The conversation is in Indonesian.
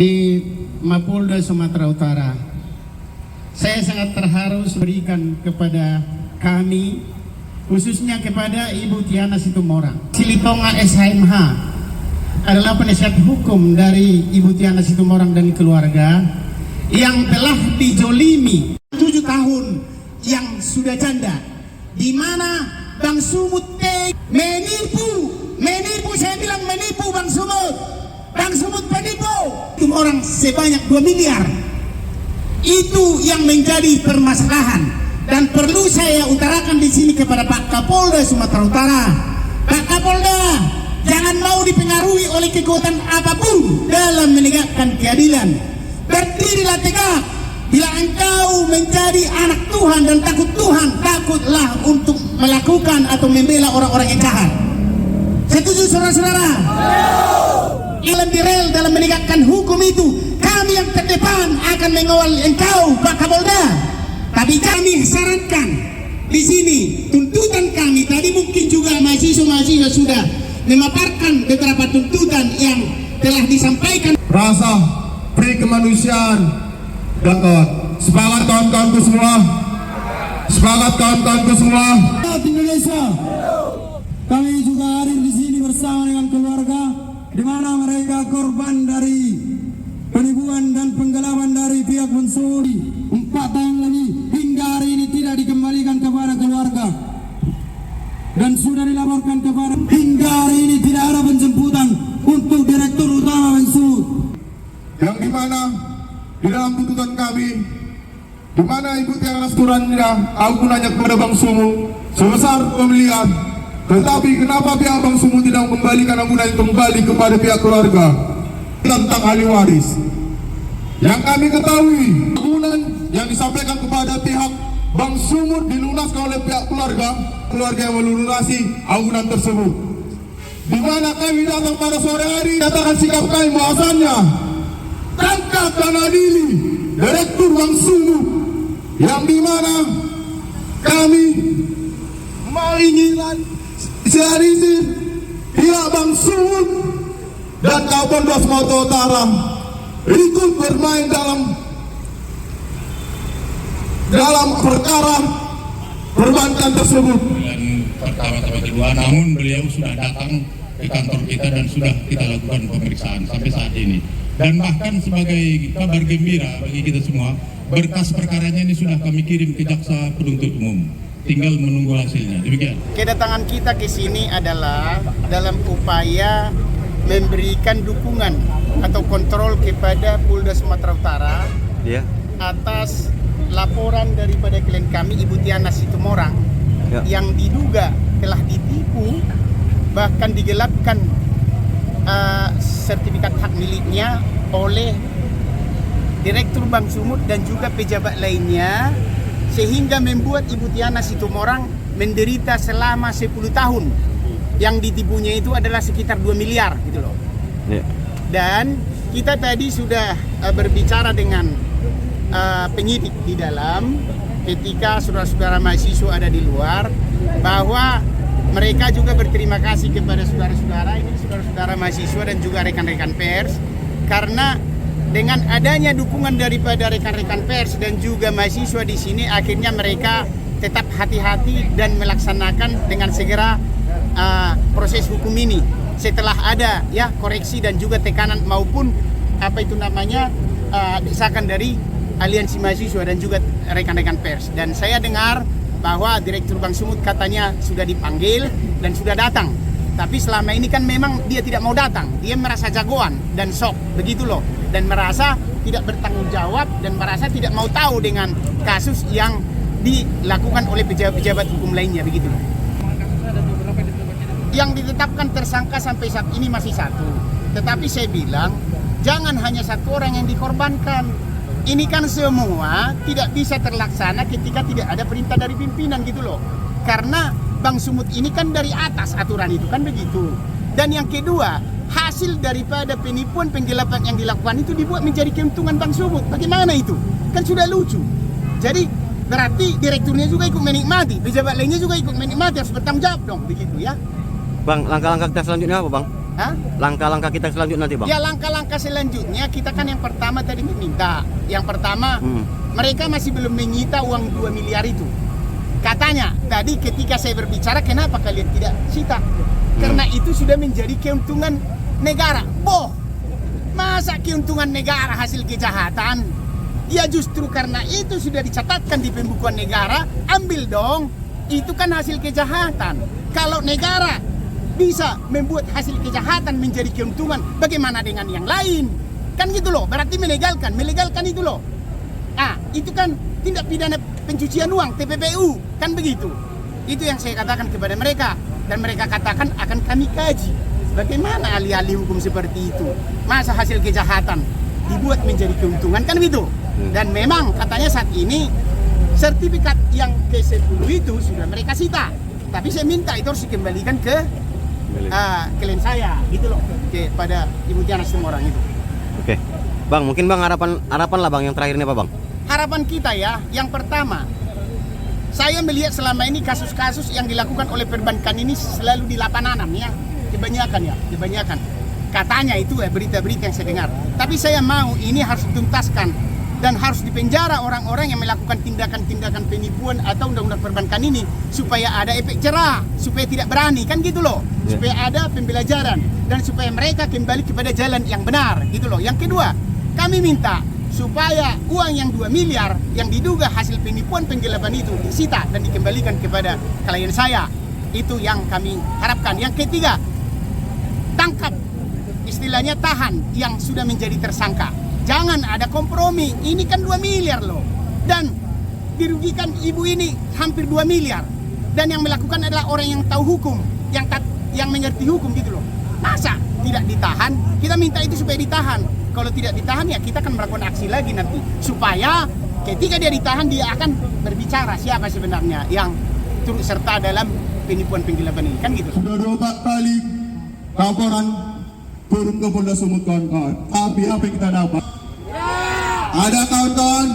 di Mapolda Sumatera Utara. Saya sangat terharu memberikan kepada kami, khususnya kepada Ibu Tiana Situmorang. Silitonga SHMH adalah penasihat hukum dari Ibu Tiana Situmorang dan keluarga yang telah dijolimi 7 tahun yang sudah janda, di mana Bang Sumut menipu, saya bilang menipu Bang Sumut penipu. Itu orang sebanyak 2 miliar. Itu yang menjadi permasalahan dan perlu saya utarakan di sini kepada Pak Kapolda Sumatera Utara. Pak Kapolda, jangan mau dipengaruhi oleh kekuatan apapun dalam menegakkan keadilan. Berdirilah tegak. Bila engkau menjadi anak Tuhan dan takut Tuhan, takutlah untuk melakukan atau membela orang-orang yang jahat. Setuju saudara-saudara? Dalam menegakkan hukum itu, kami yang terdepan akan mengawal engkau, Pak Kapolda. Tapi kami sarankan di sini tuntutan kami tadi, mungkin juga mahasiswa sudah memaparkan beberapa tuntutan yang telah disampaikan. Rasa pri kemanusiaan dapat. Semangat kawan-kawanku semua. Semangat kawan-kawanku semua. Indonesia. Kami juga hadir di sini bersama dengan keluarga, di mana mereka korban dari penipuan dan penggelapan dari pihak mensuri 4 tahun lebih, hingga hari ini tidak dikembalikan kepada keluarga dan sudah dilaporkan kepada, hingga hari ini tidak ada penjemputan untuk Direktur Utama Mensur, yang dimana di dalam tuntutan kami, di mana Ibu Tiana Situmorangnya, aku nanya kepada Bang Sumu sebesar 2 miliar. Tetapi kenapa pihak Bang Sumu tidak membalikan amunnya kembali kepada pihak keluarga tentang ahli waris? Yang kami ketahui, amunan yang disampaikan kepada pihak Bang Sumu dilunaskan oleh pihak keluarga yang melunasi amunan tersebut. Di mana kami datang pada sore hari, nyatakan sikap kami bahwasannya tangkap dan adili Direktur Bang Sumu, yang dimana kami menginginkan serius pihak Bang Sumut dan Kapolda Sumatera Utara ikut bermain dalam perkara perbankan tersebut. Dan pertama-tama kedua, namun beliau sudah datang ke kantor kita dan sudah kita lakukan pemeriksaan sampai saat ini. Dan bahkan sebagai kabar gembira bagi kita semua, berkas perkaranya ini sudah kami kirim ke jaksa penuntut umum. Tinggal menunggu hasilnya. Demikian. Kedatangan kita ke sini adalah dalam upaya memberikan dukungan atau kontrol kepada Polda Sumatera Utara atas laporan daripada klien kami, Ibu Tiana Situmorang, yang diduga telah ditipu, bahkan digelapkan sertifikat hak miliknya oleh Direktur Bang Sumut dan juga pejabat lainnya, sehingga membuat Ibu Tiana Situmorang menderita selama 10 tahun. Yang ditipunya itu adalah sekitar 2 miliar gitu loh. Dan kita tadi sudah berbicara dengan penyidik di dalam, ketika saudara-saudara mahasiswa ada di luar, bahwa mereka juga berterima kasih kepada saudara-saudara ini, saudara-saudara mahasiswa dan juga rekan-rekan pers, karena dengan adanya dukungan daripada rekan-rekan pers dan juga mahasiswa di sini, akhirnya mereka tetap hati-hati dan melaksanakan dengan segera proses hukum ini. Setelah ada koreksi dan juga tekanan maupun desakan dari aliansi mahasiswa dan juga rekan-rekan pers. Dan saya dengar bahwa Direktur Bang Sumut katanya sudah dipanggil dan sudah datang. Tapi selama ini kan memang dia tidak mau datang. Dia merasa jagoan dan sok, begitu loh. Dan merasa tidak bertanggung jawab dan merasa tidak mau tahu dengan kasus yang dilakukan oleh pejabat-pejabat hukum lainnya, begitu loh. Yang ditetapkan tersangka sampai saat ini masih 1. Tetapi saya bilang, jangan hanya 1 orang yang dikorbankan. Ini kan semua tidak bisa terlaksana ketika tidak ada perintah dari pimpinan, gitu loh. Karena Bang Sumut ini kan dari atas aturan itu, kan begitu. Dan yang kedua, hasil daripada penipuan penggelapan yang dilakukan itu dibuat menjadi keuntungan Bang Sumut. Bagaimana itu? Kan sudah lucu. Jadi berarti direkturnya juga ikut menikmati, pejabat lainnya juga ikut menikmati, harus bertanggung jawab dong, begitu ya. Bang, langkah-langkah kita selanjutnya apa, Bang? Hah? Langkah-langkah kita selanjutnya nanti, Bang? Ya langkah-langkah selanjutnya kita kan yang pertama tadi meminta. Yang pertama mereka masih belum menyita uang 2 miliar itu. Katanya tadi ketika saya berbicara kenapa kalian tidak sita? Karena itu sudah menjadi keuntungan negara. Boh, masa keuntungan negara hasil kejahatan? Ya justru karena itu sudah dicatatkan di pembukuan negara, ambil dong. Itu kan hasil kejahatan. Kalau negara bisa membuat hasil kejahatan menjadi keuntungan, bagaimana dengan yang lain? Kan gitu loh, berarti melegalkan itu loh. Ah, itu kan tindak pidana pencucian uang, TPPU, kan begitu. Itu yang saya katakan kepada mereka, dan mereka katakan akan kami kaji. Bagaimana ahli-ahli hukum seperti itu? Masa hasil kejahatan dibuat menjadi keuntungan, kan begitu. Dan memang katanya saat ini sertifikat yang ke-10 itu sudah mereka sita. Tapi saya minta itu harus dikembalikan ke klien saya, gitu loh, kepada Ibu Tiana Situmorang itu. Oke. Bang, mungkin Bang harapan lah Bang yang terakhir ini apa Bang? Harapan kita ya, yang pertama, saya melihat selama ini kasus-kasus yang dilakukan oleh perbankan ini selalu di lapangan ya, kebanyakan. Katanya itu berita-berita yang saya dengar. Tapi saya mau ini harus dituntaskan dan harus dipenjara orang-orang yang melakukan tindakan-tindakan penipuan atau undang-undang perbankan ini supaya ada efek jerah, supaya tidak berani, kan gitu loh. Supaya ada pembelajaran dan supaya mereka kembali kepada jalan yang benar, gitu loh. Yang kedua, kami minta supaya uang yang 2 miliar yang diduga hasil penipuan penggelapan itu disita dan dikembalikan kepada klien saya. Itu yang kami harapkan. Yang ketiga, tangkap, istilahnya tahan yang sudah menjadi tersangka. Jangan ada kompromi, ini kan 2 miliar loh. Dan dirugikan ibu ini hampir 2 miliar. Dan yang melakukan adalah orang yang tahu hukum, yang mengerti hukum gitu loh. Masa tidak ditahan? Kita minta itu supaya ditahan. Kalau tidak ditahan ya kita akan melakukan aksi lagi nanti. Supaya ketika dia ditahan dia akan berbicara siapa sebenarnya yang turut serta dalam penipuan penggelapan ini. Kan gitu. Sudah 24 kali laporan turun ke Polda Sumut kawan-kawan. Tapi apa yang kita dapat? Ada kawan-kawan?